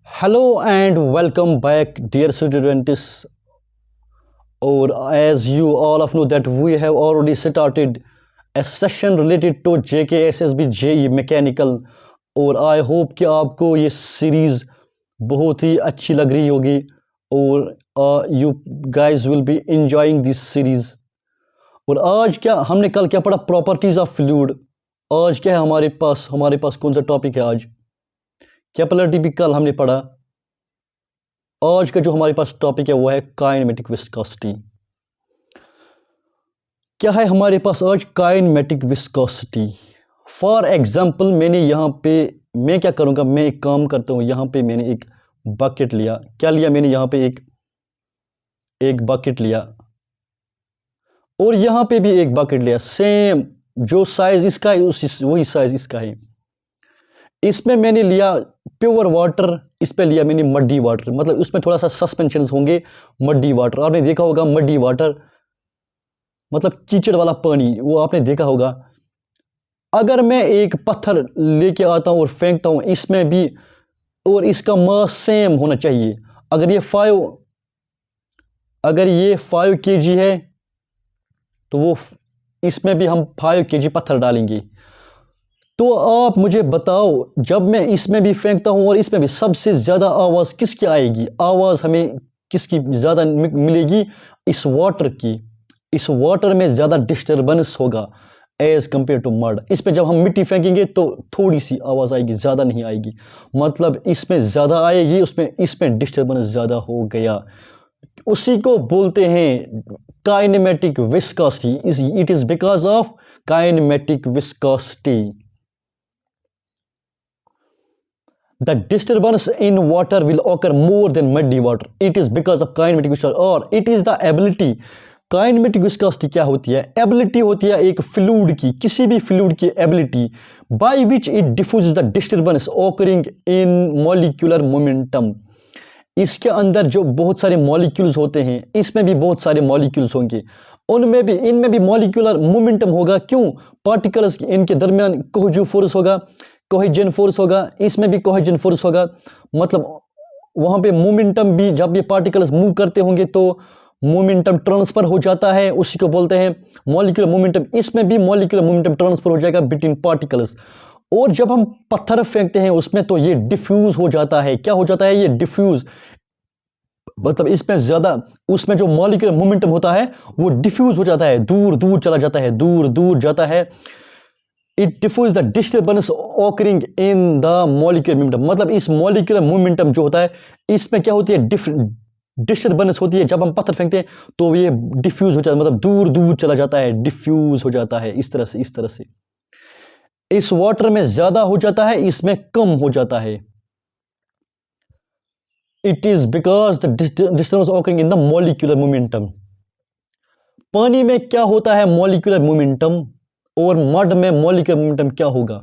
Hello and welcome back, dear students. Or as you all of know that we have already started a session related to JK SSB JE Mechanical. और I hope कि आपको ये series बहुत ही अच्छी लग रही होगी और you guys will be enjoying this series. और आज हमने कल क्या पढ़ा, प्रॉपर्टीज़ ऑफ फ्लूइड। आज क्या है हमारे पास कौन सा टॉपिक है आज? कैपिलरिटी भी कल हमने पढ़ा। आज का जो हमारे पास टॉपिक है वो है काइनेमेटिक विस्कोसिटी। क्या है हमारे पास आज? Kinematic viscosity. फॉर एग्जांपल मैंने यहाँ पे मैं क्या करूँगा, मैं एक काम करता हूँ। यहाँ पे मैंने एक बकेट लिया। क्या लिया मैंने? यहाँ पे एक बकेट लिया और यहाँ पे भी एक बकेट लिया। सेम जो साइज इसका है वही साइज इसका है। इसमें मैंने लिया प्योर वाटर, इस पे लिया मैंने मड्डी वाटर। मतलब उसमें थोड़ा सा सस्पेंशन होंगे मड्डी वाटर। आपने देखा होगा मड्डी वाटर मतलब कीचड़ वाला पानी, वो आपने देखा होगा। अगर मैं एक पत्थर लेके आता हूँ और फेंकता हूँ इसमें भी, और इसका मास सेम होना चाहिए। अगर ये 5 kg है तो वो इसमें भी हम 5 kg पत्थर डालेंगे। तो आप मुझे बताओ, जब मैं इसमें भी फेंकता हूँ और इसमें भी, सबसे ज़्यादा आवाज़ किसकी आएगी? आवाज़ हमें किसकी ज़्यादा मिलेगी? इस वाटर की। इस वाटर में ज़्यादा डिस्टर्बेंस होगा एज़ कम्पेयर टू मड। इस पर जब हम मिट्टी फेंकेंगे तो थोड़ी सी आवाज़ आएगी, ज़्यादा नहीं आएगी। मतलब इसमें ज़्यादा आएगी, इसमें डिस्टर्बेंस ज़्यादा हो गया। उसी को बोलते हैं kinematic viscosity. It is because of kinematic viscosity. The disturbance in water will occur more than muddy water. It is because of kinematic viscosity, or it is the ability. Kinematic viscosity क्या होती है? Ability होती है एक fluid की, किसी भी fluid की ability, by which it diffuses the disturbance occurring in molecular momentum. इसके अंदर जो बहुत सारे मॉलिक्यूल्स होते हैं, इसमें भी बहुत सारे मॉलिक्यूल्स होंगे, इनमें भी मॉलिक्यूलर मोमेंटम होगा। क्यों? पार्टिकल्स इनके दरमियान कोहेसिव फोर्स होगा, कोहेजन फोर्स होगा, इसमें भी कोहेजन फोर्स होगा। मतलब वहाँ पे मोमेंटम भी, जब ये पार्टिकल्स मूव करते होंगे तो मोमेंटम ट्रांसफर हो जाता है, उसी को बोलते हैं मॉलिक्यूलर मोमेंटम। इसमें भी मॉलिक्यूलर मोमेंटम ट्रांसफर हो जाएगा बिटवीन पार्टिकल्स। और जब हम पत्थर फेंकते हैं उसमें तो ये डिफ्यूज हो जाता है। क्या हो जाता है? ये डिफ्यूज, मतलब इसमें ज़्यादा, उसमें जो मॉलिक्यूलर मोमेंटम होता है वो डिफ्यूज हो जाता है, दूर दूर चला जाता है, दूर दूर जाता है। It diffuse the disturbance occurring in the molecular momentum. मतलब इस मॉलिक्यूलर मोमेंटम जो होता है, इसमें क्या होती है? डिस्टर्बेंस होती है। जब हम पत्थर फेंकते हैं तो ये डिफ्यूज हो जाता है, मतलब दूर दूर चला जाता है, डिफ्यूज हो जाता है। इस तरह से इस वाटर में ज़्यादा हो जाता है, इसमें कम हो जाता है। It is because the disturbance occurring in the molecular momentum. पानी में क्या होता है? Molecular momentum. और मड में मॉलिक्यूलर मोमेंटम क्या होगा?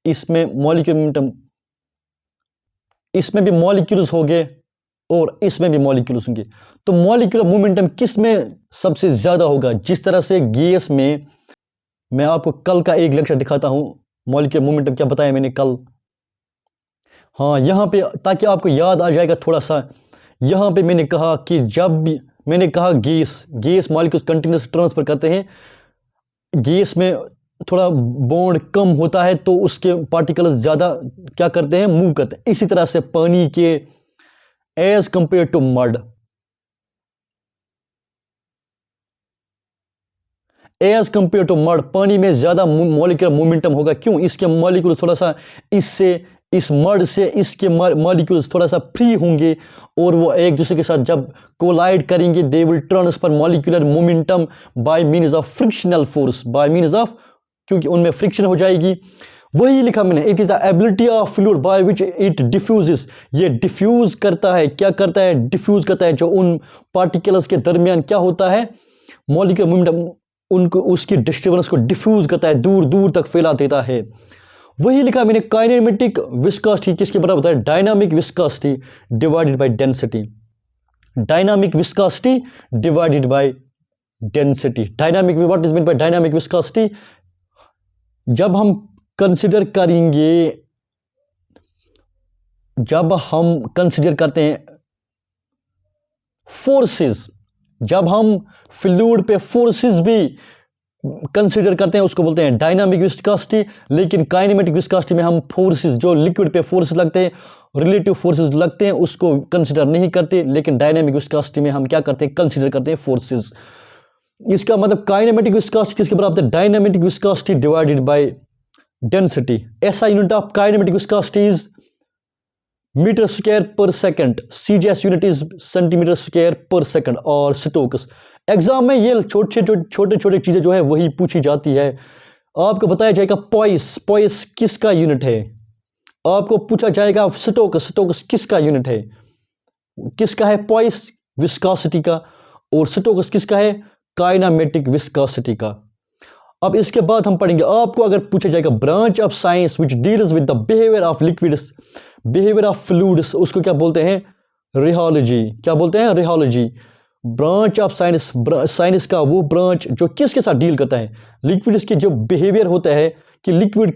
इसमें मॉलिक्यूलर मोमेंटम, इसमें भी मॉलिक्यूल्स होंगे और इसमें भी मॉलिक्यूल्स होंगे। तो मॉलिक्यूलर मोमेंटम किस में सबसे ज़्यादा होगा? जिस तरह से गैस में, मैं आपको कल का एक लेक्चर दिखाता हूँ, मॉलिक्यूलर मोमेंटम क्या बताया मैंने कल। हाँ, यहाँ पे ताकि आपको याद आ जाएगा थोड़ा सा। यहाँ पे मैंने कहा कि जब भी मैंने कहा गैस मॉलिक्यूल्स कंटिन्यूस ट्रांसफर करते हैं, गैस में थोड़ा बॉन्ड कम होता है तो उसके पार्टिकल्स ज़्यादा क्या करते हैं? मूव करते हैं। इसी तरह से पानी के एज कंपेयर टू मड, पानी में ज़्यादा मॉलिक्यूलर मोमेंटम होगा। क्यों? इसके मॉलिक्यूल थोड़ा सा इस मड से इसके मॉलिक्यूल्स थोड़ा सा फ्री होंगे और वो एक दूसरे के साथ जब कोलाइड करेंगे, they will transfer molecular momentum bye means of frictional force, क्योंकि उनमें फ्रिक्शन हो जाएगी। वही लिखा मैंने, it is the ability of fluid by which it diffuses. ये डिफ्यूज करता है। क्या करता है? डिफ्यूज करता है। जो उन पार्टिकल्स के दरमियान क्या होता है? मॉलिक्यूलर मोमेंटम उनको, उसकी डिस्टर्बेंस को डिफ्यूज करता है, दूर दूर तक फैला देता है। वही लिखा मैंने, काइनेमेटिक विस्कोसिटी किसके बराबर होता है? Dynamic viscosity divided by density. Dynamic viscosity divided by density. Dynamic, what is mean by dynamic viscosity? जब हम कंसिडर करेंगे जब हम कंसिडर करते हैं फोर्सेस, जब हम फ्लूइड पे फोर्सेस भी कंसिडर करते हैं उसको बोलते हैं डायनामिक विस्कोसिटी। लेकिन काइनेमेटिक विस्कोसिटी में हम फोर्सेस, जो लिक्विड पे फोर्सेस लगते हैं, रिलेटिव फोर्सेस लगते हैं, उसको कंसिडर नहीं करते। लेकिन डायनामिक विस्कोसिटी में हम क्या करते हैं, कंसिडर करते हैं फोर्सेस। इसका मतलब काइनेमेटिक विस्कोसिटी किसके बराबर है, dynamic viscosity divided by density. ऐसा unit of kinematic viscosity is metre square per second, CGS unit is centimetre square per second. और स्टोक्स एग्जाम में ये छोटे छोटे चीजें जो है वही पूछी जाती है। आपको बताया जाएगा पॉइस किसका यूनिट है, आपको पूछा जाएगा स्टोक्स किसका यूनिट है, किसका है पॉइस विस्कोसिटी का, और स्टोक्स किसका है काइनेमेटिक विस्कोसिटी का। अब इसके बाद हम पढ़ेंगे, आपको अगर पूछा जाएगा branch of science which deals with the behaviour of liquids, behaviour of fluids, उसको क्या बोलते हैं, रियोलॉजी। क्या बोलते हैं, rheology. Branch of science, science का वो ब्रांच जो किसके साथ डील करता है, लिक्विड्स के जो बिहेवियर होता है कि लिक्विड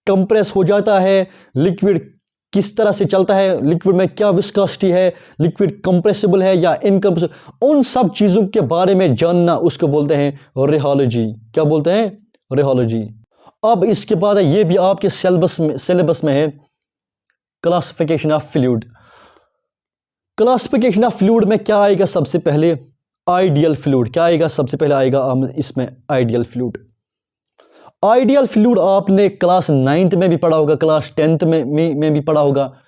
कंप्रेस हो जाता है, लिक्विड किस तरह से चलता है, लिक्विड में क्या विस्कोसिटी है, लिक्विड कंप्रेसिबल है या इनकंप्रेसिबल, उन सब चीज़ों के बारे में जानना उसको बोलते हैं रियोलॉजी। क्या बोलते हैं, रियोलॉजी। अब इसके बाद ये भी आपके सिलेबस में है classification of fluid. Classification of fluid में क्या आएगा, सबसे पहले आइडियल फ्लूइड। क्या आएगा, सबसे पहले आएगा हम इसमें आइडियल फ्लूइड। आइडियल फ्लूइड आपने क्लास 9th में भी पढ़ा होगा, क्लास 10th में भी पढ़ा होगा।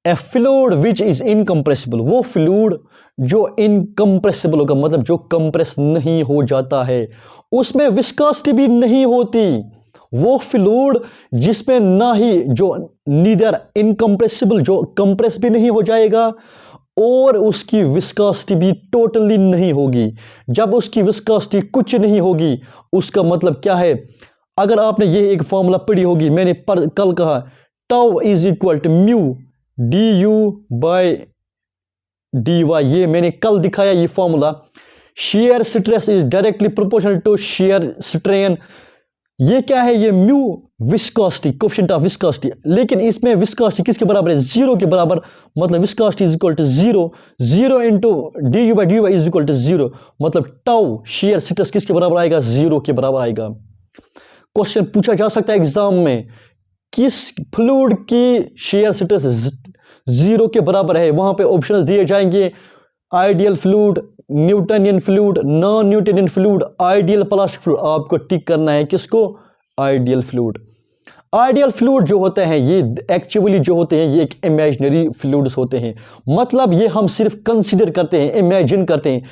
ए फ्लूइड विच इज इनकम्प्रेसिबल, वो फ्लूइड जो इनकम्प्रेसिबल होगा, मतलब जो कंप्रेस नहीं हो जाता है, उसमें विस्कोसिटी भी नहीं होती। वो फ्लूइड जिसमें ना ही जो नीदर इनकम्प्रेसिबल, जो कंप्रेस भी नहीं हो जाएगा, और उसकी विस्कोसिटी भी टोटली नहीं होगी। जब उसकी विस्कोसिटी कुछ नहीं होगी, उसका मतलब क्या है, अगर आपने ये एक फॉर्मूला पढ़ी होगी, मैंने कल कहा tau is equal to mu du by dy, ये मैंने कल दिखाया ये formula. Shear stress is directly proportional to shear strain. ये क्या है, ये mu viscosity, coefficient of viscosity. लेकिन इसमें विस्कोसिटी किसके बराबर है, जीरो के बराबर, मतलब viscosity is equal to zero into du by dy is equal to zero, मतलब टाउ शेयर स्ट्रेस किसके बराबर आएगा, जीरो के बराबर आएगा। क्वेश्चन पूछा जा सकता है एग्जाम में, किस फ्लूइड की शेयर स्ट्रेस जीरो के बराबर है, वहां पे ऑप्शंस दिए जाएंगे, ideal fluid, Newtonian fluid, non Newtonian fluid, ideal plastic fluid. आपको टिक करना है किसको, आइडियल फ्लूइड। आइडियल फ्लूइड जो होते हैं ये एक्चुअली जो होते हैं ये एक इमेजिनरी फ्लूइड्स होते हैं, मतलब ये हम सिर्फ कंसिडर करते हैं, इमेजिन करते हैं।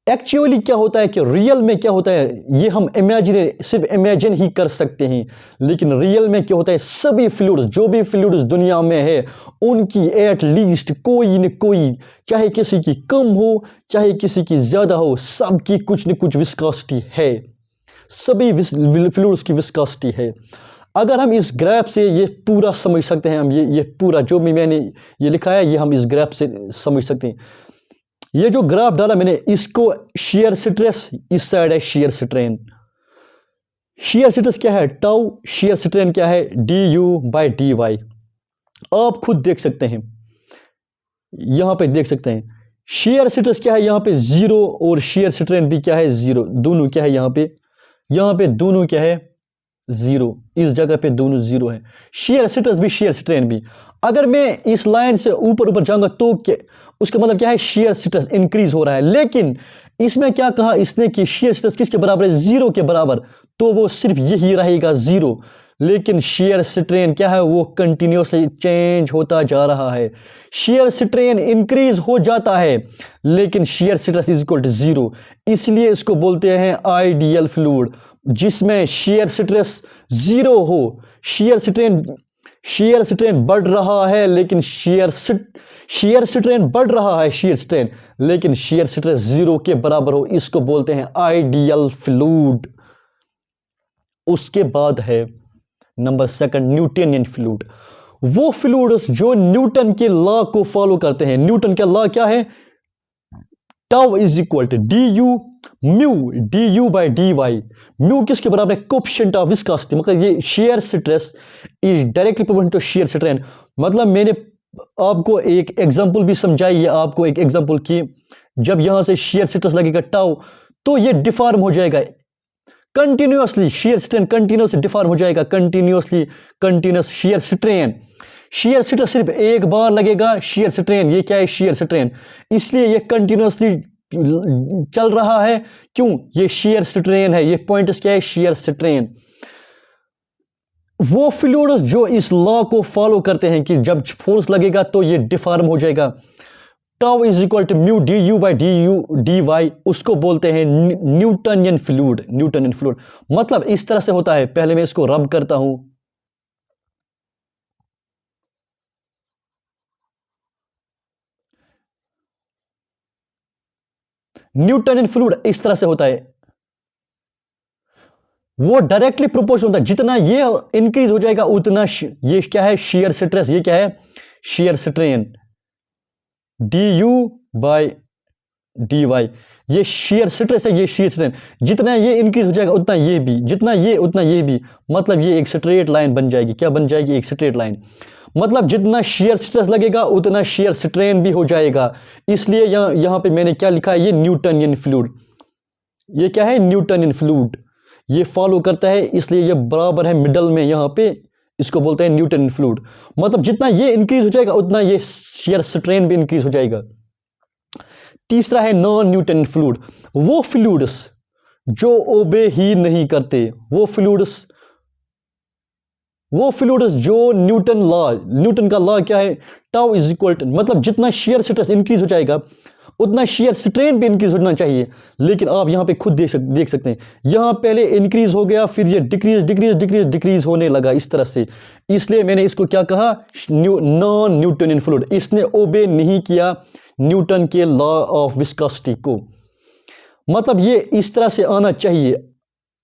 एक्चुअली क्या होता है कि रियल में क्या होता है, ये हम सिर्फ इमेजिन ही कर सकते हैं। लेकिन रियल में क्या होता है, सभी फ्लूइड्स, जो भी फ्लूइड्स दुनिया में है, उनकी एट लीस्ट कोई न कोई, चाहे किसी की कम हो चाहे किसी की ज़्यादा हो, सबकी कुछ न कुछ विस्कोसिटी है, सभी फ्लूइड्स की विस्कोसिटी है। अगर हम इस ग्राफ से ये पूरा समझ सकते हैं, हम ये पूरा जो भी मैंने ये लिखा है ये हम इस ग्राफ से समझ सकते हैं। ये जो ग्राफ डाला मैंने, इसको शेयर स्ट्रेस, इस साइड है शेयर स्ट्रेन। शेयर स्ट्रेस क्या है, टाउ, शेयर स्ट्रेन क्या है, du बाय dy। आप खुद देख सकते हैं, यहां पे देख सकते हैं शेयर स्ट्रेस क्या है, यहां पे जीरो, और शेयर स्ट्रेन भी क्या है, जीरो। दोनों क्या है, यहां पे दोनों क्या है, जीरो। इस जगह पे दोनों जीरो है, शेयर स्ट्रेस भी शेयर स्ट्रेन भी। अगर मैं इस लाइन से ऊपर जाऊंगा तो उसका मतलब क्या है, शेयर स्ट्रेस इंक्रीज हो रहा है। लेकिन इसमें क्या कहा इसने कि शेयर स्ट्रेस किसके बराबर है, जीरो के बराबर, तो वो सिर्फ यही रहेगा, जीरो। लेकिन शेयर स्ट्रेन क्या है, वो कंटिन्यूसली चेंज होता जा रहा है। शेयर स्ट्रेन इंक्रीज हो जाता है लेकिन shear stress is equal to zero, इसलिए इसको बोलते हैं आइडियल फ्लूइड, जिसमें शेयर स्ट्रेस जीरो हो। शेयर स्ट्रेन बढ़ रहा है लेकिन शेयर स्ट्रेन बढ़ रहा है, शेयर स्ट्रेन, लेकिन शेयर स्ट्रेस जीरो के बराबर हो, इसको बोलते हैं आइडियल फ्लूइड। उसके बाद है नंबर सेकंड, न्यूटनियन फ्लूइड। वो फ्लूइड्स जो न्यूटन के लॉ को फॉलो करते हैं। न्यूटन का लॉ क्या है, tau is equal to du by dy। Mu किसके बराबर है, कोएफिशिएंट ऑफ विस्कोसिटी, मतलब ये shear stress is directly proportional to shear strain. मतलब मैंने आपको एक एग्जांपल भी समझाइए, आपको एक एग्जांपल की जब यहां से शेयर स्ट्रेस लगेगा टाउ, तो ये डिफॉर्म हो जाएगा continuously, shear strain continuously deform हो जाएगा, कंटिन्यूअस शेयर स्ट्रेस सिर्फ एक बार लगेगा। शेयर स्ट्रेन, ये क्या है? शेयर स्ट्रेन, इसलिए ये कंटिन्यूअसली चल रहा है। क्यों? ये शेयर स्ट्रेन है। ये पॉइंट क्या है? Shear strain. वो फ्लूइड्स जो इस लॉ को फॉलो करते हैं कि जब फोर्स लगेगा तो ये डिफॉर्म हो जाएगा, tau is equal to mu D U by D Y, उसको बोलते हैं न्यूटनियन फ्लूइड। मतलब इस तरह से होता है। पहले मैं इसको रब करता हूं, न्यूटनियन फ्लूइड इस तरह से होता है। वो डायरेक्टली प्रोपोर्शनल होता है, जितना ये इंक्रीज हो जाएगा उतना ये क्या है? Shear stress. ये क्या है? Shear strain, D U by D Y, ये शेयर स्ट्रेस है, ये शेयर स्ट्रेन। जितना ये इंक्रीज हो जाएगा उतना ये भी, जितना ये उतना ये भी, मतलब ये एक स्ट्रेट लाइन बन जाएगी। क्या बन जाएगी? एक स्ट्रेट लाइन। मतलब जितना शेयर स्ट्रेस लगेगा उतना शेयर स्ट्रेन भी हो जाएगा। इसलिए यहां पे मैंने क्या लिखा है? ये न्यूटनियन फ्लूइड। ये क्या है? Newtonian fluid. ये फॉलो करता है, इसलिए ये बराबर है मिडल में। यहां पे इसको बोलते हैं न्यूटनियन फ्लूइड। मतलब जितना ये इंक्रीज हो जाएगा उतना ये शेयर स्ट्रेन भी इंक्रीज हो जाएगा। तीसरा है नॉन न्यूटन फ्लूइड, वो फ्लूइड्स जो ओबे ही नहीं करते, वो फ्लूइड्स जो न्यूटन का लॉ क्या है? टाउ इज इक्वल टू, मतलब जितना शेयर स्ट्रेस इंक्रीज हो जाएगा उतना शेयर स्ट्रेन भी इंक्रीज होना चाहिए। लेकिन आप यहां पे खुद देख सकते हैं, यहां पहले इंक्रीज हो गया, फिर ये डिक्रीज होने लगा इस तरह से। इसलिए मैंने इसको क्या कहा? Non Newtonian fluid. इसने ओबे नहीं किया न्यूटन के लॉ ऑफ विस्कोसिटी को। मतलब ये इस तरह से आना चाहिए,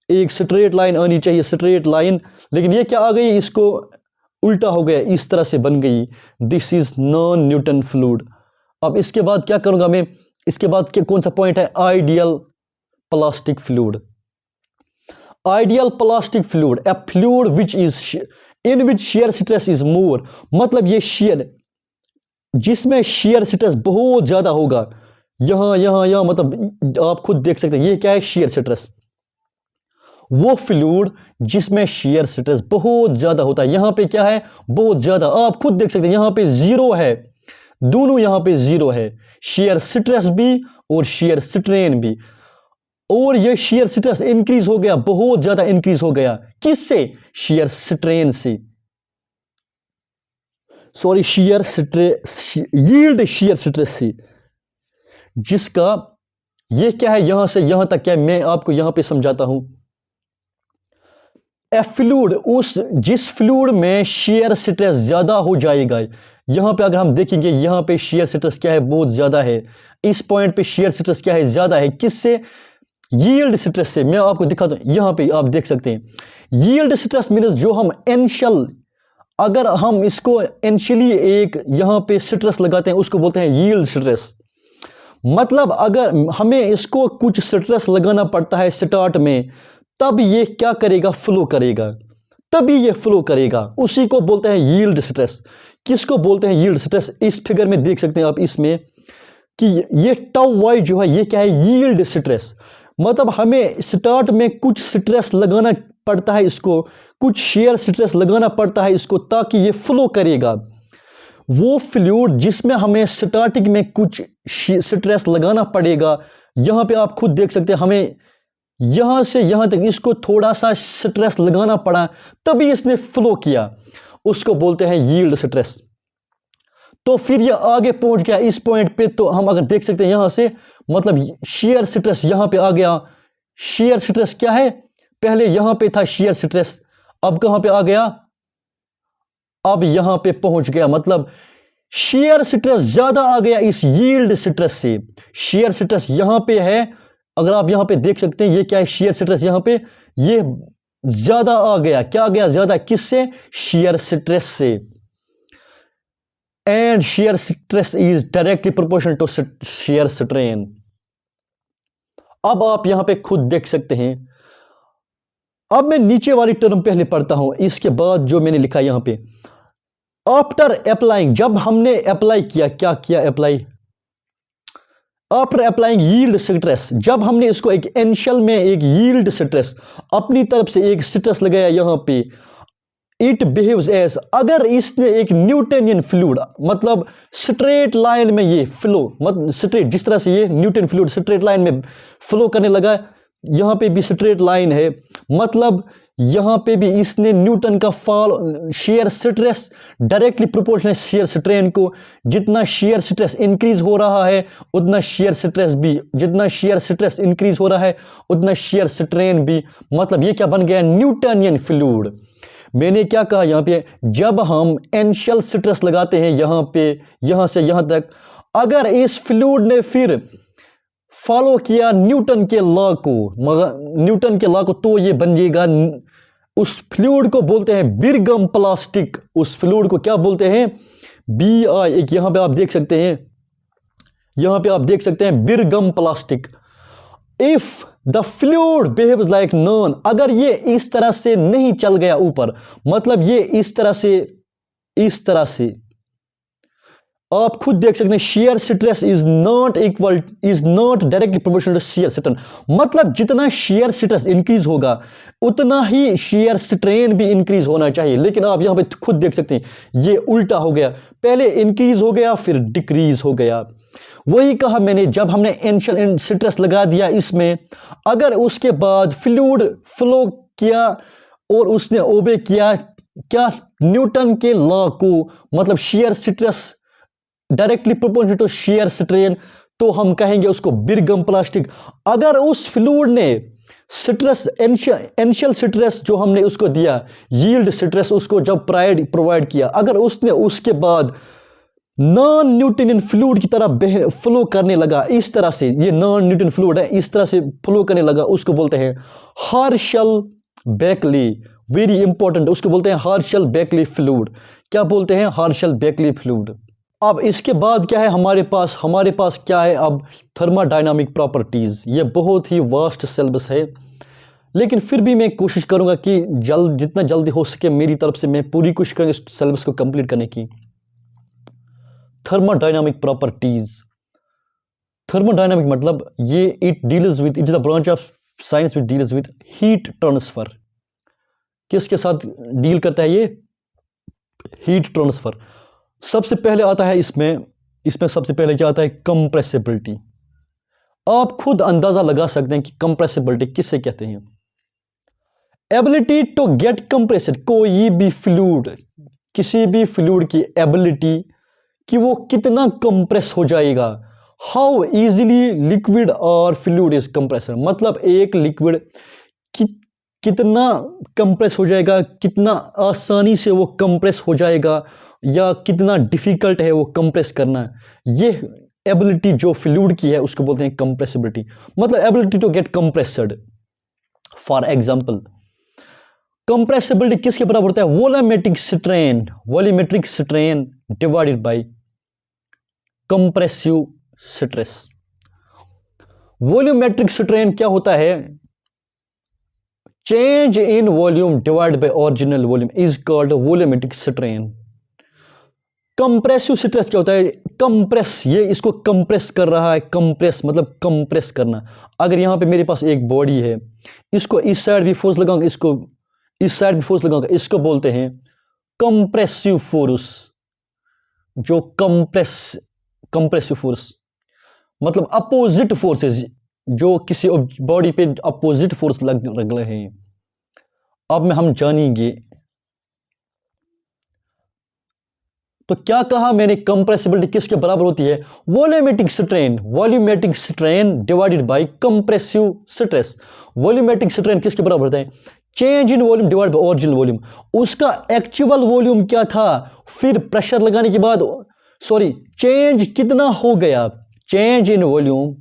एक स्ट्रेट लाइन आनी चाहिए, स्ट्रेट लाइन। लेकिन ये क्या आ गई? इसको उल्टा हो गया, इस तरह से बन गई। This is non Newton fluid. अब इसके बाद क्या करूंगा मैं? इसके बाद कौन सा पॉइंट है? Ideal plastic fluid. Ideal plastic fluid, A fluid which is in which share stress is more, मतलब ये शेयर, जिसमें शेयर स्ट्रेस बहुत ज्यादा होगा। यहां मतलब आप खुद देख सकते हैं, ये क्या है? Shear stress. वो फ्लूइड जिसमें शेयर स्ट्रेस बहुत ज्यादा होता है। यहां पे क्या है? बहुत ज्यादा। आप खुद देख सकते हैं, यहां पे जीरो है, दोनों यहां पे जीरो है, शेयर स्ट्रेस भी और शेयर स्ट्रेन भी। और ये शेयर स्ट्रेस इंक्रीज हो गया, बहुत ज्यादा इंक्रीज हो गया। किससे? शेयर स्ट्रेन से, sorry shear stress, yield share stress से, जिसका ये क्या है? यहां से यहां तक क्या है? मैं आपको यहां पे समझाता हूं। ए फ्लूइड, जिस फ्लूइड में शेयर स्ट्रेस ज्यादा हो जाएगा, यहां पे अगर हम देखेंगे, यहां पे शेयर स्ट्रेस क्या है? बहुत ज्यादा है। इस पॉइंट पे शेयर स्ट्रेस क्या है? ज्यादा है। किससे? यील्ड स्ट्रेस से। मैं आपको दिखाता हूं, यहां पे आप देख सकते हैं यील्ड स्ट्रेस मींस जो हम एंशियल, अगर हम इसको एंशियली एक यहां पे स्ट्रेस लगाते हैं उसको बोलते हैं यील्ड स्ट्रेस। मतलब अगर हमें इसको कुछ स्ट्रेस लगाना पड़ता है स्टार्ट में, तब ये क्या करेगा? फ्लो करेगा, तभी ये फ्लो करेगा। उसी को बोलते हैं यील्ड स्ट्रेस। किसको बोलते हैं? Yield stress. इस फिगर में देख सकते हैं आप इसमें कि ये टाउ वाई जो है, ये क्या है? Yield stress. मतलब हमें स्टार्ट में कुछ स्ट्रेस लगाना पड़ता है इसको, कुछ शेयर स्ट्रेस लगाना पड़ता है इसको, ताकि ये फ्लो करेगा। वो फ्लूइड जिसमें हमें स्टार्टिंग में कुछ स्ट्रेस लगाना पड़ेगा, यहां पे आप खुद देख सकते हैं, हमें यहां से यहां तक इसको थोड़ा सा स्ट्रेस लगाना पड़ा, तभी इसने फ्लो किया, उसको बोलते हैं यील्ड स्ट्रेस। तो फिर ये आगे पहुंच गया इस पॉइंट पे, तो हम अगर देख सकते हैं यहां से, मतलब शेयर स्ट्रेस यहां पे आ गया। शेयर स्ट्रेस क्या है? पहले यहां पे था शेयर स्ट्रेस, अब कहां पे आ गया? अब यहां पे पहुंच गया। मतलब शेयर स्ट्रेस ज्यादा आ गया इस यील्ड स्ट्रेस से। शेयर स्ट्रेस यहां पे है, अगर आप यहां पे देख सकते हैं, ये क्या है? शेयर स्ट्रेस यहां पे ये ज्यादा आ गया। क्या आ गया? ज्यादा। किससे? शेयर स्ट्रेस से। And shear stress is directly proportional to shear strain. अब आप यहां पे खुद देख सकते हैं। अब मैं नीचे वाली टर्म पहले पढ़ता हूं, इसके बाद जो मैंने लिखा यहां पे, आफ्टर अप्लाइंग, जब हमने अप्लाई किया, क्या किया apply, after applying yield stress, जब हमने इसको एक इनिशियल में एक यील्ड स्ट्रेस अपनी तरफ से एक स्ट्रेस लगाया यहां पे, इट बिहेव्स एज, अगर इसने एक न्यूटनियन फ्लूइड, मतलब स्ट्रेट लाइन में ये फ्लो, मतलब स्ट्रेट, जिस तरह से ये न्यूटन फ्लूइड स्ट्रेट लाइन में फ्लो करने लगा, यहां पे भी स्ट्रेट लाइन है, मतलब यहां पे भी इसने न्यूटन का fall share stress directly proportional shear strain को, जितना शेयर स्ट्रेस इंक्रीज हो रहा है उतना शेयर स्ट्रेस भी, जितना शेयर स्ट्रेस इंक्रीज हो रहा है उतना शेयर स्ट्रेन भी, मतलब ये क्या बन गया, न्यूटनियन फ्लूइड। मैंने क्या कहा यहां पे, जब हम इनिशियल स्ट्रेस लगाते हैं यहां पे, यहां से यहां तक, अगर इस फ्लूइड ने फिर फॉलो किया न्यूटन के लॉ को, न्यूटन के लॉ को, तो ये बन जाएगा, उस फ्लूइड को बोलते हैं बिरगम प्लास्टिक, उस फ्लूइड को क्या बोलते हैं, BI, एक यहां पे आप देख सकते हैं, यहां पे आप देख सकते हैं Bingham plastic. If the fluid behaves like non, अगर ये इस तरह से नहीं चल गया ऊपर, मतलब ये इस तरह से, इस तरह से आप खुद देख सकते हैं, shear stress is not equal, is not directly proportional to shear strain, मतलब जितना शेयर स्ट्रेस इंक्रीज होगा उतना ही शेयर स्ट्रेन भी इंक्रीज होना चाहिए, लेकिन आप यहां पे खुद देख सकते हैं ये उल्टा हो गया, पहले इंक्रीज हो गया फिर डिक्रीज हो गया। वही कहा मैंने, जब हमने इनिशियल स्ट्रेस लगा दिया इसमें, अगर उसके बाद फ्लूइड फ्लो किया और उसने ओबे किया क्या, न्यूटन के लॉ को, मतलब shear stress directly proportional to shear strain, तो हम कहेंगे उसको बिरगम प्लास्टिक। अगर उस फ्लूइड ने स्ट्रेस, इनिशियल स्ट्रेस जो हमने उसको दिया, यील्ड स्ट्रेस उसको जब प्रोवाइड किया, अगर उसने उसके बाद नॉन न्यूटनियन फ्लूइड की तरह फ्लो करने लगा, इस तरह से, ये नॉन न्यूटन फ्लूइड है, इस तरह से फ्लो करने लगा, उसको बोलते हैं हार्शल बेकली, वेरी इंपॉर्टेंट, उसको बोलते हैं हार्शल बेकली फ्लूइड। क्या बोलते हैं, हार्शल बेकली फ्लूइड। अब इसके बाद क्या है हमारे पास क्या है अब, थर्मोडायनामिक प्रॉपर्टीज। ये बहुत ही वास्ट सिलेबस है, लेकिन फिर भी मैं कोशिश करूंगा कि जितना जल्दी हो सके मेरी तरफ से मैं पूरी कोशिश करूंगा इस सिलेबस को कंप्लीट करने की। थर्मोडायनामिक प्रॉपर्टीज, थर्मोडायनामिक मतलब ये it is the branch of science which deals with heat transfer. किसके साथ डील करता है ये, हीट ट्रांसफर। सबसे पहले आता है इसमें सबसे पहले क्या आता है, कंप्रेसिबिलिटी। आप खुद अंदाजा लगा सकते हैं कि कंप्रेसिबिलिटी किससे कहते हैं, एबिलिटी टू गेट कंप्रेस्ड, कोई भी फ्लूइड, किसी भी फ्लूइड की एबिलिटी कि वो कितना कंप्रेस हो जाएगा, हाउ इजीली लिक्विड और फ्लूइड इज कंप्रेसर, मतलब एक लिक्विड कितना कंप्रेस हो जाएगा, कितना आसानी से वो कंप्रेस हो जाएगा, या कितना डिफिकल्ट है वो कंप्रेस करना। ये एबिलिटी जो फ्लूइड की है उसको बोलते हैं कंप्रेसिबिलिटी, मतलब ability to get compressed. For example, compressibility किसके बराबर होता है, volumetric strain divided by compressive stress. Volumetric strain क्या होता है, change in volume divided by original volume is called volumetric strain. Compressive stress क्या होता है, कंप्रेस, ये इसको कंप्रेस कर रहा है, कंप्रेस मतलब कंप्रेस करना। अगर यहां पे मेरे पास एक बॉडी है, इसको इस साइड भी फोर्स लगाऊंगा, इसको इस साइड भी फोर्स लगाऊंगा, इसको बोलते हैं कंप्रेसिव फोर्स। जो कंप्रेसिव फोर्स मतलब अपोजिट फोर्सेस, जो किसी बॉडी पे अपोजिट फोर्स लग रहे हैं। अब में हम जानेंगे, तो क्या कहा मैंने, कंप्रेसिबिलिटी किसके बराबर होती है, volumetric strain divided by compressive stress. Volumetric strain किसके बराबर होता है, change in volume divided by original volume. उसका एक्चुअल वॉल्यूम क्या था, फिर प्रेशर लगाने के बाद, चेंज कितना हो गया, चेंज इन वॉल्यूम,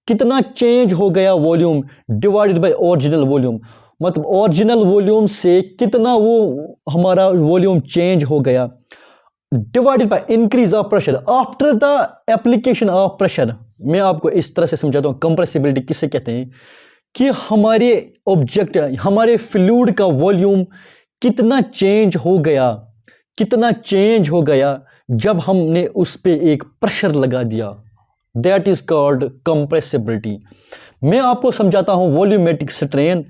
कितना चेंज हो गया volume divided by original volume, मतलब ओरिजिनल वॉल्यूम से कितना वो हमारा वॉल्यूम चेंज हो गया, divided by increase of pressure after the application of pressure. मैं आपको इस तरह से समझाता हूं, कंप्रेसिबिलिटी किससे कहते हैं कि हमारे ऑब्जेक्ट, हमारे फ्लूइड का वॉल्यूम कितना चेंज हो गया, कितना चेंज हो गया जब हमने उस पे एक प्रेशर लगा दिया, दैट इज कॉल्ड कंप्रेसिबिलिटी। मैं आपको समझाता हूं volumetric strain.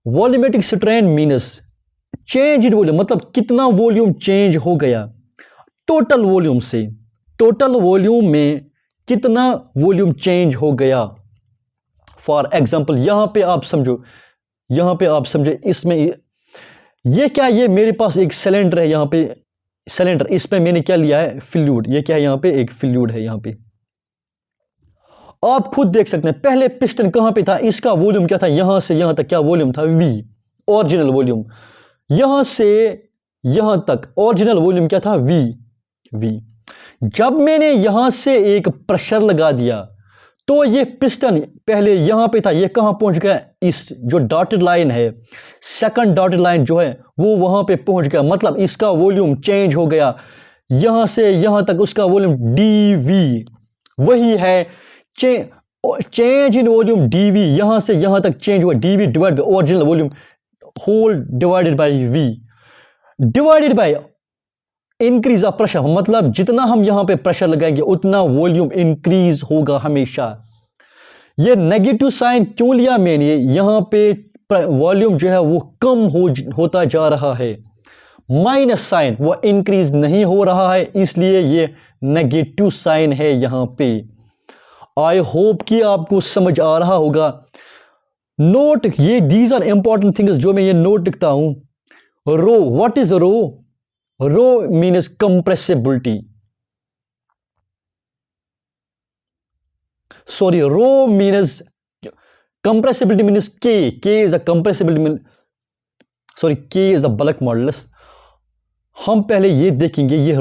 Volumetric strain means change in volume, मतलब कितना वॉल्यूम चेंज हो गया टोटल वॉल्यूम से, टोटल वॉल्यूम में कितना वॉल्यूम चेंज हो गया। फॉर एग्जाम्पल यहां पे आप समझो, यहां पे आप समझे, इसमें ये क्या, ये मेरे पास एक सिलेंडर है, यहां पे सिलेंडर, इसमें मैंने क्या लिया है, फ्लूइड। ये क्या है, यहां पे एक फ्लूइड है। यहां पे आप खुद देख सकते हैं पहले पिस्टन कहां पे था, इसका वॉल्यूम क्या था, यहां से यहां तक क्या वॉल्यूम था, V, ओरिजिनल वॉल्यूम। यहां से यहां तक ओरिजिनल वॉल्यूम क्या था, V। जब मैंने यहां से एक प्रेशर लगा दिया तो ये पिस्टन पहले यहां पे था, ये कहां पहुंच गया, इस जो डॉटेड लाइन है, सेकंड डॉटेड लाइन जो है वो वहां पे पहुंच गया, मतलब इसका वॉल्यूम चेंज हो गया। यहां से यहां तक उसका वॉल्यूम dV, वही है चेंज इन वॉल्यूम dV। यहां से यहां तक चेंज हुआ dV divide by original volume whole divided by V divided by increase of pressure, मतलब जितना हम यहां पे प्रेशर लगाएंगे उतना वॉल्यूम इंक्रीज होगा हमेशा। ये नेगेटिव साइन क्यों लिया मैंने, यहां पे वॉल्यूम जो है वो कम होता जा रहा है, माइनस साइन, वो इंक्रीज नहीं हो रहा है, इसलिए ये नेगेटिव साइन है यहां पे। आई होप कि आपको समझ आ रहा होगा। नोट, ये दीज आर इंपॉर्टेंट थिंग्स जो मैं ये नोट लिखता हूं। Rho, what is rho? Rho means compressibility, sorry, rho means compressibility means K is a compressibility, sorry, K is a bulk modulus। हम पहले ये देखेंगे, ये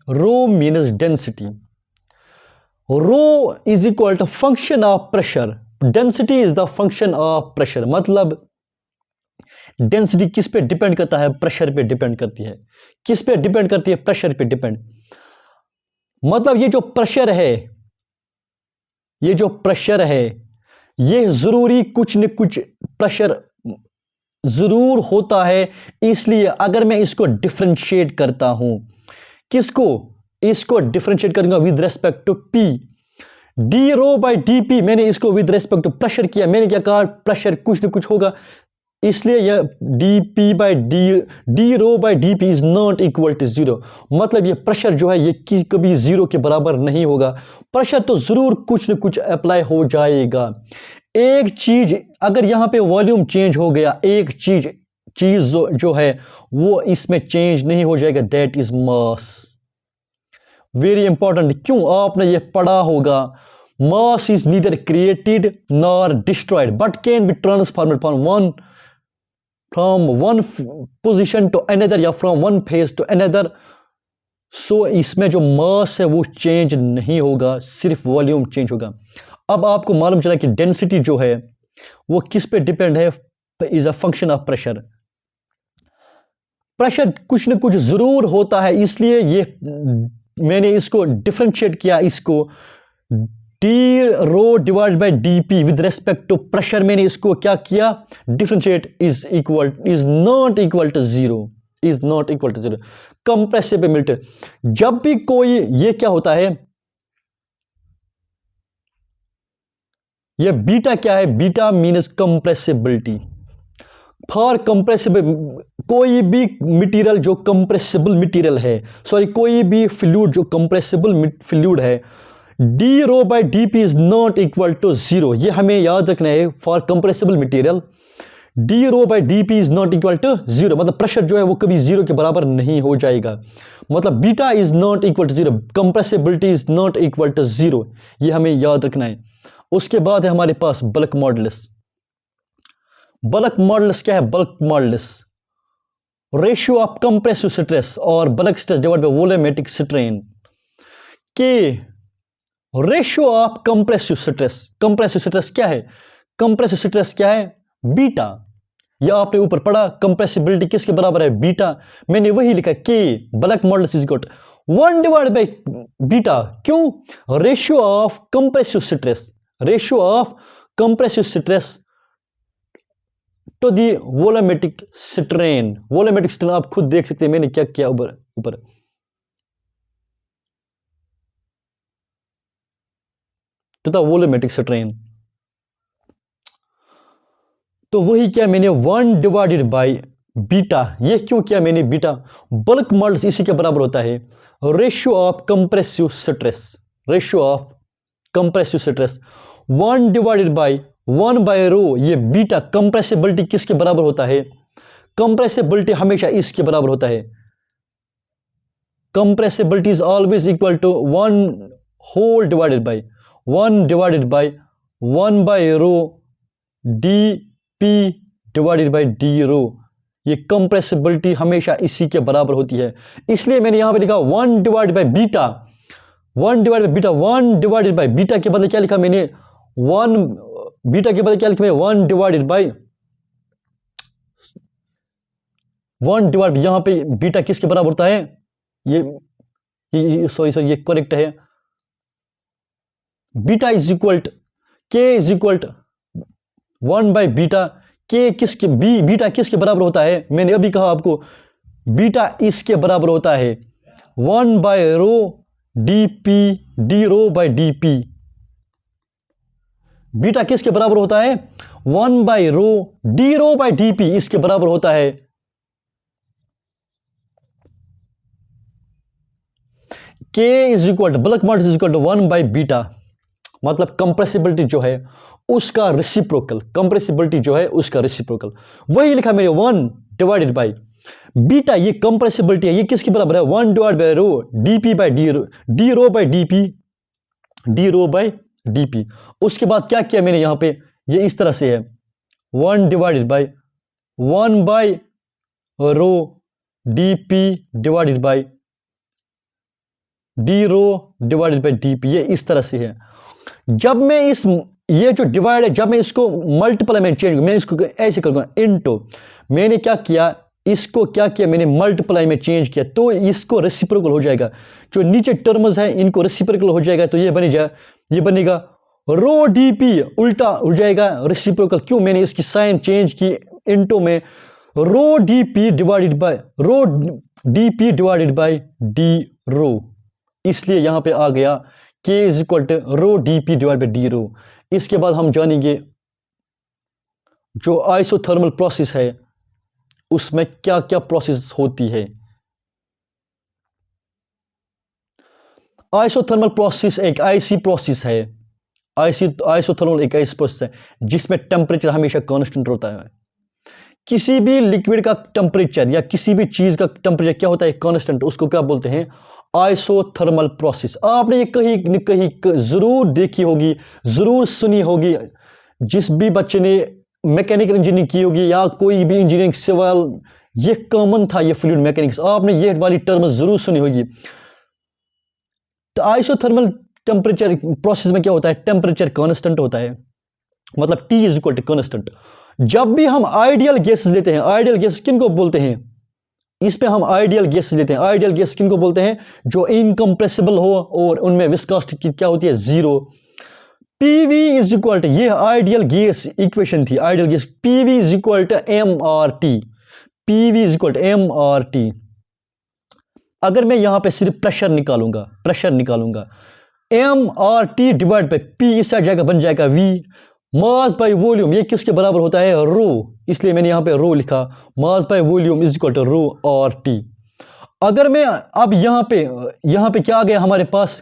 rho means density। Rho is equal to function of pressure, density is the function of pressure। मतलब density किस पे depend करता है, प्रेशर पे डिपेंड करती है। किस पे डिपेंड करती है, प्रेशर पे डिपेंड। मतलब ये जो प्रेशर है, ये जो प्रेशर है, ये जरूरी कुछ न कुछ प्रेशर जरूर होता है। इसलिए अगर मैं इसको डिफरेंशिएट करता हूं, किसको, इसको डिफरेंशिएट करूंगा with respect to P, D rho by dP, मैंने इसको विद रेस्पेक्ट टू प्रेशर किया, मैंने क्या कहा, प्रेशर कुछ न कुछ होगा, इसलिए यह dP by D rho by dP is not equal to 0। मतलब ये प्रेशर जो है ये कभी 0 के बराबर नहीं होगा, प्रेशर तो जरूर कुछ न कुछ अप्लाई हो जाएगा। एक चीज, अगर यहां पे वॉल्यूम चेंज हो गया, एक चीज जो है वो इसमें चेंज नहीं हो जाएगा, that is mass. Very important, क्यों, आपने ये पढ़ा होगा, mass is neither created nor destroyed but can be transformed from one position to another या from one phase to another. So इसमें जो मास है वो चेंज नहीं होगा, सिर्फ वॉल्यूम चेंज होगा। अब आपको मालूम चला कि डेंसिटी जो है वो किस पे डिपेंड है, is a function of pressure. Pressure कुछ न कुछ जरूर होता है, इसलिए ये मैंने इसको डिफरेंशिएट किया, इसको D rho divide by dP with respect to pressure, मैंने इसको क्या किया, differentiate, is not equal to 0, is not equal to 0। Compressibility, जब भी कोई, ये क्या होता है, ये बीटा क्या है, beta means compressibility. For compressible, कोई भी मटेरियल जो कंप्रेसिबल मटेरियल है, सॉरी कोई भी फ्लूइड जो कंप्रेसिबल फ्लूइड है, D rho by dP is not equal to 0, ये हमें याद रखना है। For compressible material D rho by dP is not equal to 0, मतलब प्रेशर जो है वो कभी 0 के बराबर नहीं हो जाएगा, मतलब beta is not equal to 0, compressibility is not equal to 0, ये हमें याद रखना है। उसके बाद है हमारे पास बल्क मॉडुलस। बल्क मॉडुलस क्या है, bulk modulus ratio of compressive stress और bulk stress divided by volumetric strain के ratio of compressive stress. Compressive stress क्या है, कंप्रेसिव स्ट्रेस क्या है, बीटा। यह आपने ऊपर पढ़ा, कंप्रेसिबिलिटी किसके बराबर है, बीटा। मैंने वही लिखा, K bulk modulus is equal 1 divide by beta. क्यों, ratio of compressive stress, ratio of compressive stress to the volumetric strain. Volumetric strain आप खुद देख सकते हैं, मैंने क्या किया ऊपर ऊपर टू द वोलोमेट्रिक स्ट्रेन। तो वही क्या मैंने 1 डिवाइडेड बाई बीटा। ये क्यों किया मैंने बीटा? बल्क मॉडल्स इसी के बराबर होता है ratio of compressive stress. Ratio of compressive stress 1 divided by 1 by rho. ये बीटा कंप्रेसिबिलिटी किसके बराबर होता है? कंप्रेसिबिलिटी हमेशा इसके बराबर होता है। Compressibility is always equal to 1 whole divided by 1 by rho D P divided by D rho. ये कंप्रेसिबिलिटी हमेशा इसी के बराबर होती है, इसलिए मैंने यहां पे लिखा 1 divided by beta. 1 divided by beta, 1 divided by beta के बदले क्या लिखा मैंने? 1 बीटा के बदले क्या लिखा मैं? 1 डिवाइडेड बाई 1 डिवाइड। यहां पे बीटा किसके बराबर होता है? ये सॉरी ये करेक्ट है। Beta is equal to K is equal to 1 by beta. K किसके बीटा किसके बराबर होता है? मैंने अभी कहा आपको बीटा इसके बराबर होता है 1 by rho D P D rho by D P. Beta किसके बराबर होता है? 1 by rho D rho by D P इसके बराबर होता है। K is equal to bulk models is equal to 1 by beta, मतलब कंप्रेसिबिलिटी जो है उसका रेसिप्रोकल। कंप्रेसिबिलिटी जो है उसका रेसिप्रोकल। वही लिखा मैंने 1 डिवाइडेड बाई बीटा। ये कंप्रेसिबिलिटी है, ये किसके बराबर है? 1 divide by rho D P by D rho by D P, D rho by D P. उसके बाद क्या किया मैंने यहां पे? ये इस तरह से है 1 divided by 1 by rho D P divided by D rho divided by D P. ये इस तरह से है। जब मैं ये जो डिवाइड है, जब मैं इसको मल्टीप्लाई में चेंज, मैं इसको ऐसे करूंगा इनटू। मैंने क्या किया? इसको क्या किया मैंने? मल्टीप्लाई में चेंज किया, तो इसको रेसिप्रोकल हो जाएगा। जो नीचे टर्म्स है इनको रेसिप्रोकल हो जाएगा, तो ये बनेगा रो डी पी उल्टा हो जाएगा रेसिप्रोकल। क्यों? मैंने इसकी साइन चेंज की इनटू में rho D P divided by rho D P divided by d rho, इसलिए यहां पे आ गया K is equal to rho D p divide by D rho. इसके बाद हम जानेंगे जो आइसोथर्मल प्रोसेस है उसमें क्या क्या प्रोसेस होती है। आइसोथर्मल प्रोसेस एक ऐसी प्रोसेस है, आइसोथर्मल एक ऐसी प्रोसेस है जिसमें टेम्परेचर हमेशा कांस्टेंट होता है। किसी भी लिक्विड का टेम्परेचर या किसी भी चीज का टेम्परेचर क्या होता है? कांस्टेंट। उसको क्या बोलते हैं? Isothermal process. आपने ये कहीं न कहीं जरूर देखी होगी, जरूर सुनी होगी। जिस भी बच्चे ने मैकेनिकल इंजीनियरिंग की होगी या कोई भी इंजीनियरिंग सिविल, ये कॉमन था, ये फ्लूइड मैकेनिक्स, आपने ये वाली टर्म जरूर सुनी होगी। तो आइसोथर्मल टेम्परेचर प्रोसेस में क्या होता है? टेम्परेचर कांस्टेंट होता है, मतलब T is equal to constant. जब भी हम आइडियल गैसेस लेते हैं, आइडियल गैस किनको बोलते हैं? इस पे हम आइडियल गैसेस लेते हैं। आइडियल गैस किनको बोलते हैं? जो इनकम्प्रेसिबल हो और उनमें विस्कोसिटी क्या होती है? 0। PV इज इक्वल टू, ये आइडियल गैस इक्वेशन थी। Ideal gas PV is equal to MRT। PV is equal to MRT। अगर मैं यहां पे सिर्फ प्रेशर निकालूंगा MRT डिवाइड बाई P, इस साइड जाएगा बन जाएगा V। मास बाय वॉल्यूम ये किसके बराबर होता है? रो, इसलिए मैंने यहां पे रो लिखा। Mass by volume is equal to rho और टी। अगर मैं अब यहां पे क्या आ गया हमारे पास?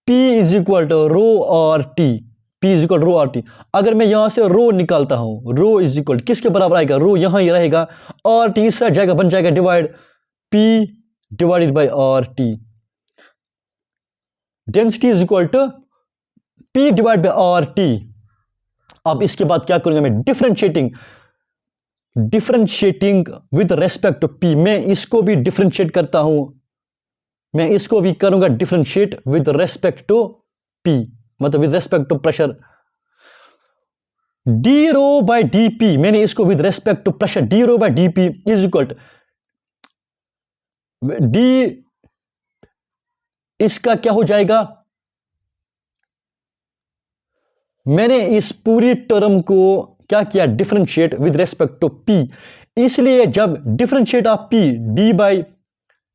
P is equal to rho और टी। P इज इक्वल रो और टी। अगर मैं यहां से रो निकालता हूं, रो इज इक्वल किसके बराबर आएगा? रो यहां ही रहेगा और टी इस साइड जाएगा बन जाएगा divide P divided by R T. Density is equal to P divide by R T. अब इसके बाद क्या करूंगा मैं? Differentiating with respect to P। मैं इसको भी डिफरेंशिएट करता हूं, मैं इसको भी करूंगा differentiate with respect to P, मतलब with respect to pressure. D rho by d p, मैंने इसको with respect to pressure d rho by d p is equal to d, इसका क्या हो जाएगा? मैंने इस पूरी टर्म को क्या किया, differentiate with respect to p. इसलिए जब differentiate of p d by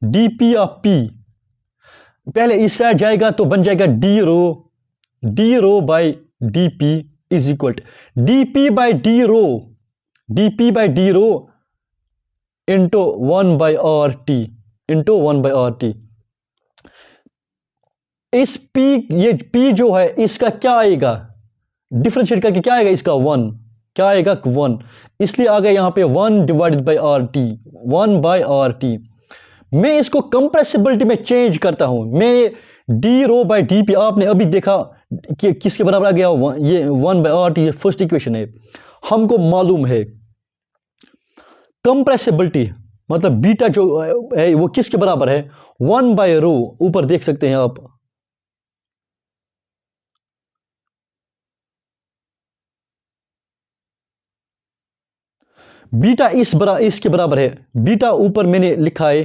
D p of p, पहले इस साइड जाएगा तो बन जाएगा d rho by D p is equal d P by D rho into 1/RT into 1/RT। इस P, ये P जो है इसका क्या आएगा, डिफरेंशिएट करके क्या आएगा इसका 1, क्या आएगा 1, इसलिए आ गया यहां पे 1/RT 1/RT। मैं इसको कंप्रेसिबिलिटी में चेंज करता हूं, मैं d rho by D p, आपने अभी देखा कि किसके बराबर आ गया, ये 1/RT, ये फर्स्ट इक्वेशन है। हमको मालूम है कंप्रेसिबिलिटी मतलब बीटा जो है वो किसके बराबर है, 1/रो, ऊपर देख सकते हैं आप, बीटा इसके बराबर है। बीटा ऊपर मैंने लिखा है,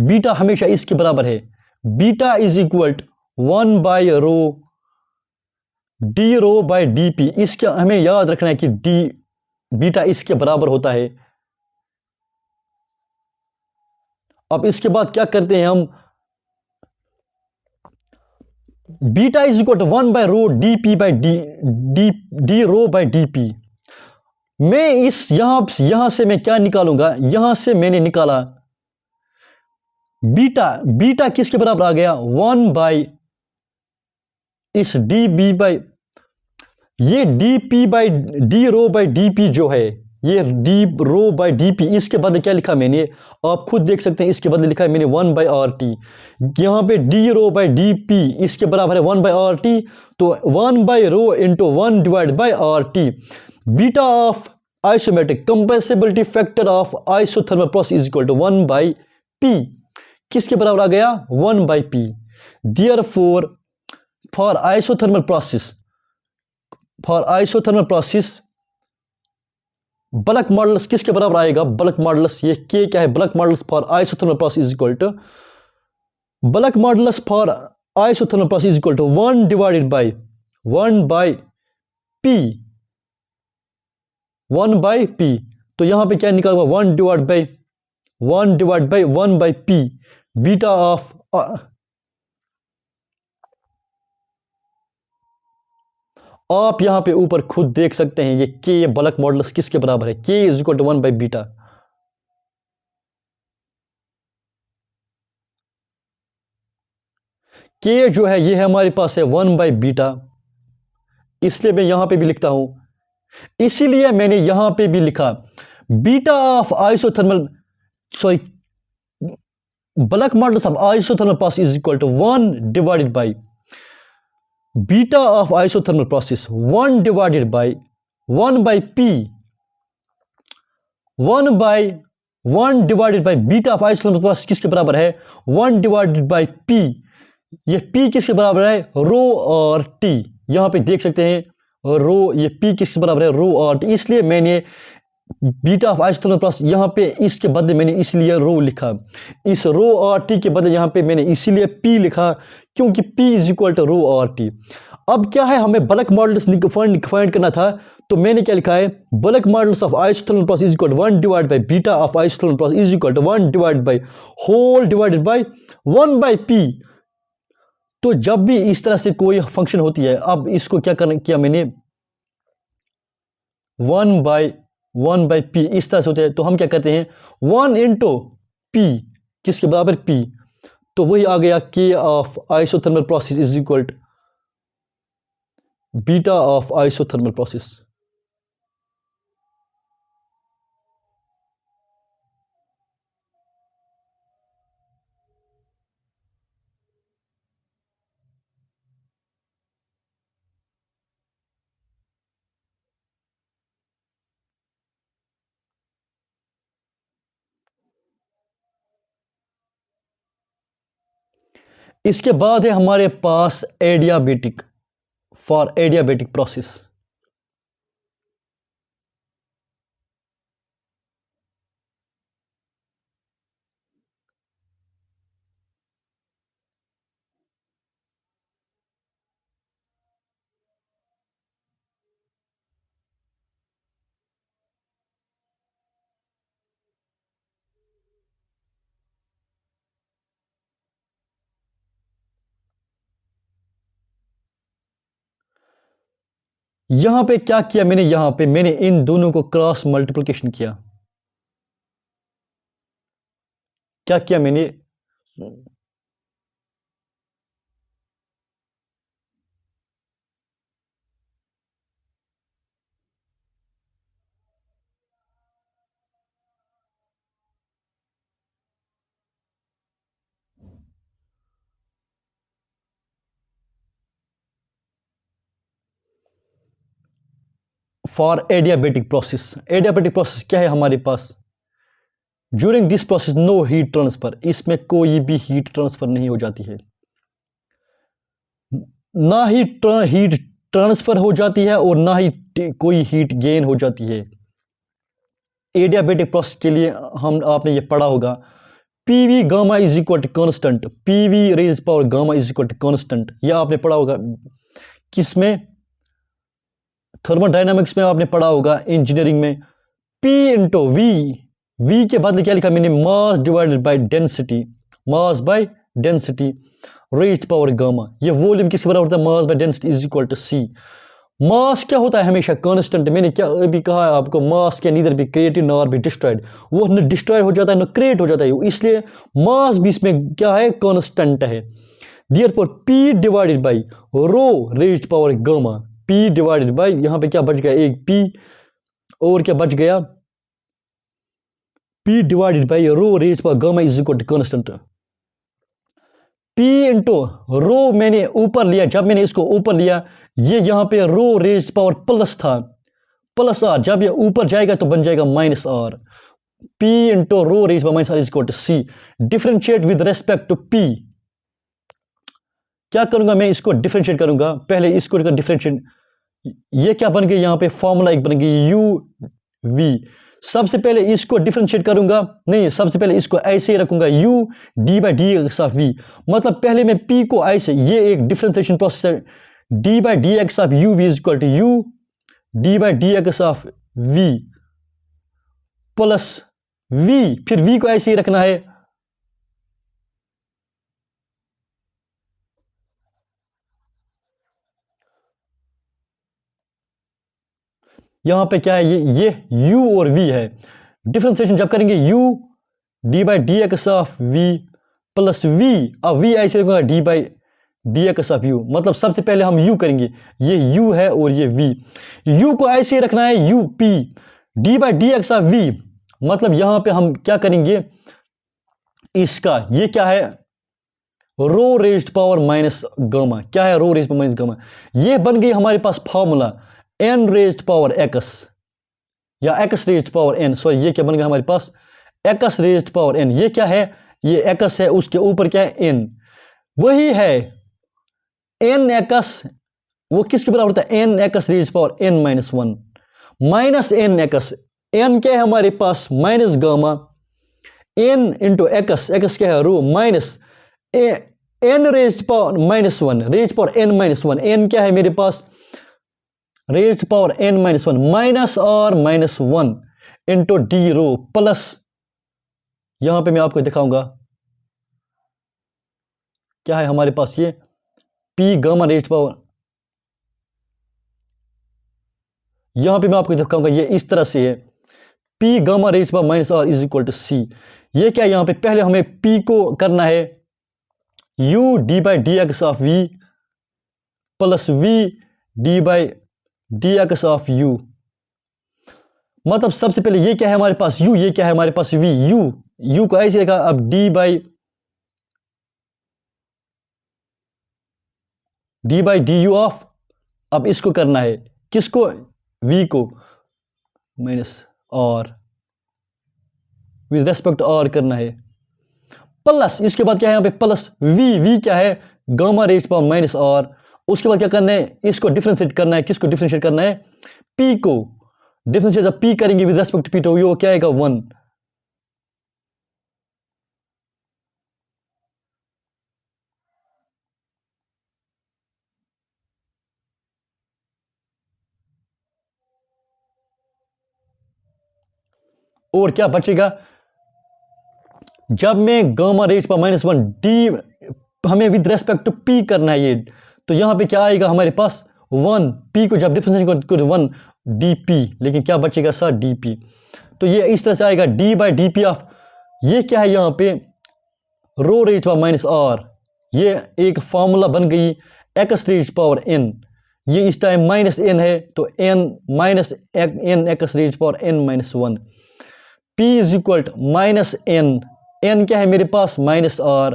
बीटा हमेशा इसके बराबर है। बीटा इज इक्वल 1/रो d rho by D p. इसका हमें याद रखना है कि बीटा इसके बराबर होता है। अब इसके बाद क्या करते हैं हम, बीटा इज इक्वल 1/रो d P by D rho by D p. मैं यहां से मैं क्या निकालूंगा, यहां से मैंने निकाला बीटा किसके बराबर आ गया, 1 बाई इस डी बी बाई, ये d P by D rho by D p जो है, ये d rho by D P, इसके बदले क्या लिखा मैंने, आप खुद देख सकते हैं, इसके बदले लिखा है मैंने 1/RT। यहां पे d rho by D P इसके बराबर है 1/RT, तो 1/रो into 1/RT। Beta of isometric compressibility factor of isothermal process is equal to 1/P, किसके बराबर आ गया, 1/P। Therefore for isothermal process bulk modulus किसके बराबर आएगा, बल्क मॉडुलस, ये के क्या है, bulk modulus for isothermal process is equal to, bulk modulus for isothermal process is equal to 1/P। तो यहां पे क्या निकालूंगा, 1/1/P बीटा ऑफ, आप यहां पे ऊपर खुद देख सकते हैं, ये के बल्क मॉडुलस किसके बराबर है, के इज इक्वल टू 1/बीटा। के जो है ये है हमारे पास है 1/बीटा, इसलिए मैं यहां पे भी लिखता हूं, इसीलिए मैंने यहां पे भी लिखा beta of isothermal, sorry, bulk modulus of isothermal process is equal to 1 divided by beta of isothermal process 1 divided by 1/P, 1 divided by beta of isothermal process किसके बराबर है, 1 डिवाइडेड बाई P। ये P किसके बराबर है, रो और T, यहां पे देख सकते हैं रो, ये P किसके बराबर है, रो और T। इसलिए मैंने बीटा ऑफ आइसोथर्मल प्रोसेस यहां पे इसके बदले मैंने इसलिए रो लिखा, इस रो और टी के बदले यहां पे मैंने इसीलिए P लिखा, क्योंकि P is equal to rho और T। अब क्या है, हमें बल्क मॉडुलस फाइंड करना था, तो मैंने क्या लिखा है, bulk modulus of isothermal process is equal to 1 divided by beta of isothermal process is equal to 1 divided by whole divided by 1/P। तो जब भी इस तरह से कोई फंक्शन होती है, अब इसको क्या किया मैंने, 1/P इस तरह से होते हैं, तो हम क्या करते हैं, 1 इंटू P किसके बराबर, P, तो वही आ गया के of isothermal process is equal to beta of isothermal process. इसके बाद है हमारे पास एडियाबेटिक, फॉर एडियाबेटिक प्रोसेस। यहां पे क्या किया मैंने, यहां पे मैंने इन दोनों को क्रॉस मल्टीप्लिकेशन किया। क्या किया मैंने, for adiabatic process. Adiabatic process क्या है हमारे पास, during this process no heat transfer, इसमें कोई भी हीट ट्रांसफर नहीं हो जाती है, ना ही हीट ट्रांसफर हो जाती है और ना ही कोई हीट गेन हो जाती है। एडियाबेटिक प्रोसेस के लिए हम आपने ये पढ़ा होगा, PV gamma is equal to constant, PV raise power gamma is equal to constant, यह आपने पढ़ा होगा किसमें, थर्मोडायनामिक्स में आपने पढ़ा होगा, इंजीनियरिंग में। P इंटू वी के बदले क्या लिखा मैंने, mass divided by density, mass by density raised power gamma. ये वॉल्यूम किसके बराबर होता है, mass by density is equal to C. Mass क्या होता है हमेशा कांस्टेंट, मैंने क्या अभी कहा है आपको, मास के नीदर भी क्रिएटेड नॉर भी डिस्ट्रॉयड, वो न डिस्ट्रॉय हो जाता है न क्रिएट हो जाता है, इसलिए मास भी इसमें क्या है, कांस्टेंट है। Therefore P divided by rho raised power gamma, P divided by, यहां पे क्या बच गया, एक P और क्या बच गया, P divided by rho raise power gamma is equal to constant. P into rho मैंने ऊपर लिया, जब मैंने इसको ऊपर लिया, ये यहां पे रो रेज पावर प्लस था, प्लस आर, जब ये ऊपर जाएगा तो बन जाएगा minus r. P into rho raise power minus r is equal to c. Differentiate with respect to P, क्या करूंगा मैं, इसको डिफरेंशिएट करूंगा, पहले इसको डिफरेंशिएट, ये क्या बन गई, यहां पे फॉर्मूला एक बन गई यू वी। सबसे पहले इसको डिफरेंशिएट करूंगा, नहीं सबसे पहले इसको ऐसे ही रखूंगा, u d by d x of v, मतलब पहले मैं p को ऐसे, ये एक डिफरेंशिएशन प्रोसेस है, d by d x of u v is equal to u d by d x of v plus v, फिर v को ऐसे ही रखना है, यहां पे क्या है, ये u और v है, डिफरेंशिएशन जब करेंगे u d by d x of v plus v, अब v ऐसे रखूंगा d by d x of u, मतलब सबसे पहले हम u करेंगे, ये u है और ये v, u को ऐसे ही रखना है u p d by d x of v, मतलब यहां पे हम क्या करेंगे, इसका ये क्या है, rho raised power minus gamma, क्या है rho raised power minus gamma, ये बन गई हमारे पास formula n raised power x या x raised power n, sorry ये क्या बन गया हमारे पास, x रेज्ड पावर n, ये क्या है, ये x है, उसके ऊपर क्या है n, वही है n x, वो किसके बराबर होता है, n x raised power n minus one, minus n x, n क्या है हमारे पास minus gamma, n into x, x क्या है rho, minus n raised power minus one, raised power n minus one, n क्या है मेरे पास raised power n minus one, minus r minus one into d rho plus, यहां पे मैं आपको दिखाऊंगा क्या है हमारे पास, ये p गामा रेज्ड पावर, यहां पे मैं आपको दिखाऊंगा ये इस तरह से है, p gamma raised power minus r is equal to c। ये क्या है, यहां पे पहले हमें p को करना है u d by d x of v plus v d by d x of u, मतलब सबसे पहले ये क्या है हमारे पास u, ये क्या है हमारे पास v, u को ऐसे रखा, अब d by d u of, अब इसको करना है किसको, v को minus r with respect r करना है, प्लस इसके बाद क्या है यहां पे प्लस v क्या है gamma raised power minus r, उसके बाद क्या करना है, इसको डिफरेंशिएट करना है, किसको डिफरेंशिएट करना है, p को डिफरेंशिएट जब p करेंगे विद रेस्पेक्ट टू p, तो ये क्या आएगा वन, और क्या बचेगा, जब मैं गामा रेज पर माइनस वन डी, हमें विद रेस्पेक्ट टू पी करना है ये, तो यहां पे क्या आएगा हमारे पास 1 पी को जब डिफरेंशिएट करो 1 डी पी, लेकिन क्या बचेगा सर डी पी। तो ये इस तरह से आएगा D by D p of, ये क्या है यहाँ पे rho raise power minus r, ये एक फार्मूला बन गई एक्स रेज पावर एन, ये इस टाइम माइनस एन है तो n minus n x raise power n minus 1, p is equal minus n, n क्या है मेरे पास माइनस आर,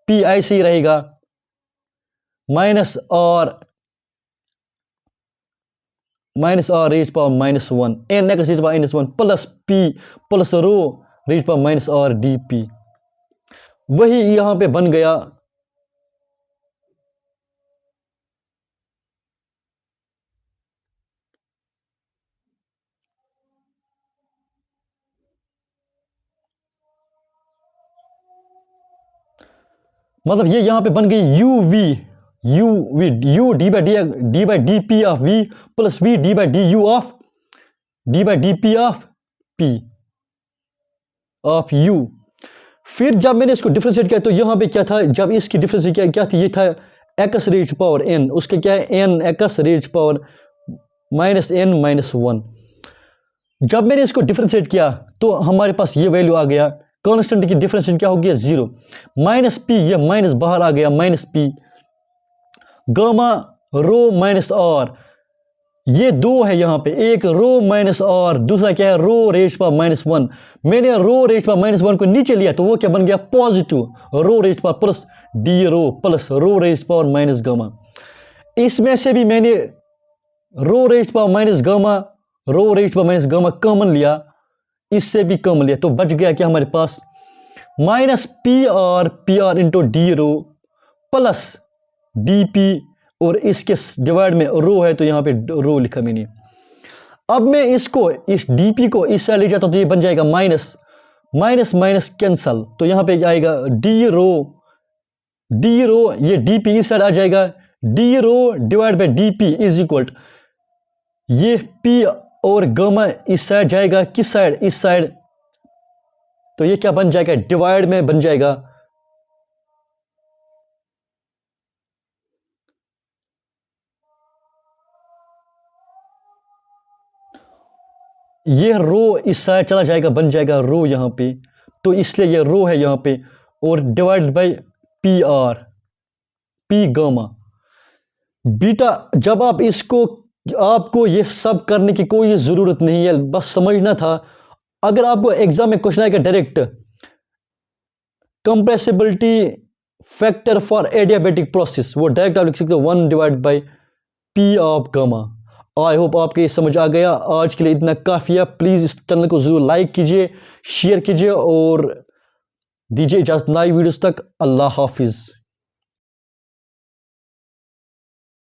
पी ऐसे ही रहेगा minus r raise power minus 1, n x raise power minus 1 plus p plus rho raise power minus r d p, वही यहां पे बन गया मतलब ये यहां पे बन गई u d by D p of v plus v d by d u of d by D p of p of u. फिर जब मैंने इसको डिफरेंशिएट किया तो यहां पे क्या था, जब इसकी डिफरेंशिएट क्या थी, ये था एक्स रेज पावर एन, उसके क्या है n x raise power minus n minus 1। जब मैंने इसको डिफरेंशिएट किया तो हमारे पास ये वैल्यू आ गया, कांस्टेंट की डिफरेंशिएशन क्या हो गया 0, माइनस पी, ये माइनस बाहर आ गया minus p, gamma rho minus r, ये दो है यहाँ पे, एक रो माइनस आर, दूसरा क्या है रो रेज पावर माइनस 1। मैंने रो रेज पावर माइनस 1 को नीचे लिया तो वो क्या बन गया positive rho raise power plus d rho plus rho raise power minus gamma. इसमें से भी मैंने rho raise power minus gamma rho raise power minus gamma common लिया, इससे भी कम लिया तो बच गया क्या हमारे पास minus p r into d rho plus d p, और इसके डिवाइड में रो है तो यहाँ पे रो लिखा मैंने। अब मैं इसको इस डीपी को इस साइड ले जाता हूँ तो ये बन जाएगा माइनस माइनस माइनस कैंसल, तो यहाँ पे आएगा डी रो ये डीपी इस साइड आ जाएगा, d rho divide by DP is equal ये पी और गामा इस साइड जाएगा, किस साइड इस साइड, तो ये क्या बन जाएगा डिवाइड में बन जाएगा ये रो इस साइड चला जाएगा बन जाएगा रो यहाँ पे, तो इसलिए ये रो है यहाँ पे और divide by P gamma beta. जब आप इसको आपको ये सब करने की कोई ज़रूरत नहीं है, बस समझना था। अगर आपको एग्जाम में क्वेश्चन आएगा direct compressibility factor for adiabatic process, वो डायरेक्ट आप लिख सकते हो 1 divide by P of gamma. I hope आपको ये समझ आ गया। आज के लिए इतना काफ़ी है। प्लीज़ इस चैनल को ज़रूर लाइक कीजिए, शेयर कीजिए और दीजिए इजाज़त नई वीडियोस तक। अल्लाह हाफिज़।